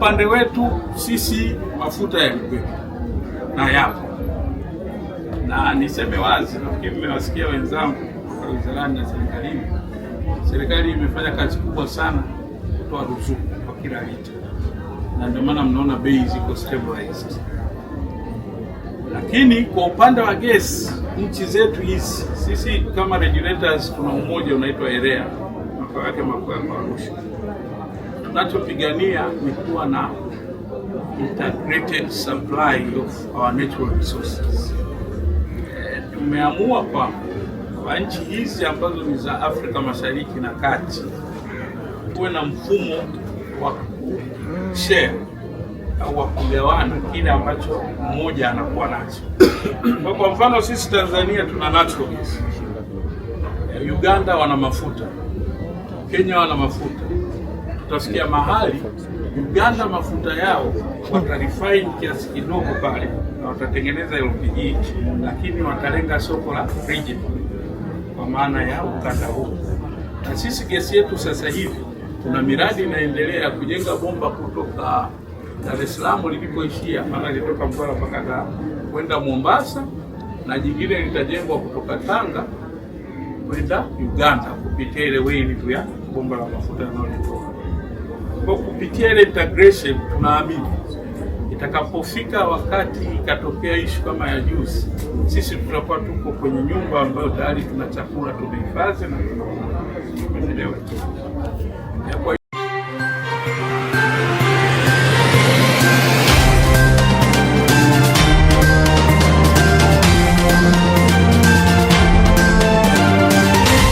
upande wetu sisi mafuta yalikuwepo na yapo, na niseme wazi, nafikiri mmewasikia wenzangu wa wizarani na serikalini. Serikali imefanya kazi kubwa sana kutoa ruzuku kwa kila lita, na ndio maana mnaona bei ziko stabilized. Lakini kwa upande wa gesi, nchi zetu hizi, sisi kama regulators tuna umoja unaitwa EREA, makao yake makuu yako Arusha. Tunachopigania ni kuwa na integrated supply of our natural resources. Tumeamua kwa nchi hizi ambazo ni za Afrika Mashariki na Kati kuwe na mfumo wa share au wa kugawana kile ambacho mmoja anakuwa nacho. Kwa mfano sisi Tanzania tuna natural gas, Uganda wana mafuta, Kenya wana mafuta. Tutasikia mahali Uganda mafuta yao watarefine kiasi kidogo pale na watatengeneza LPG, lakini watalenga soko la region kwa maana ya ukanda huu. Na sisi gesi yetu sasa hivi kuna miradi inaendelea ya kujenga bomba kutoka Dar es Salaam lilipoishia, maana litoka Mtwara mpaka Dar kwenda Mombasa, na jingine litajengwa kutoka Tanga kwenda Uganda kupitia ile wave ya bomba la mafuta linalotoka. Kwa kupitia ile integration tunaamini itakapofika wakati ikatokea issue kama ya juzi, sisi tutakuwa tuko kwenye nyumba ambayo tayari tuna chakula tumehifadhi na tunaelewa. Kwa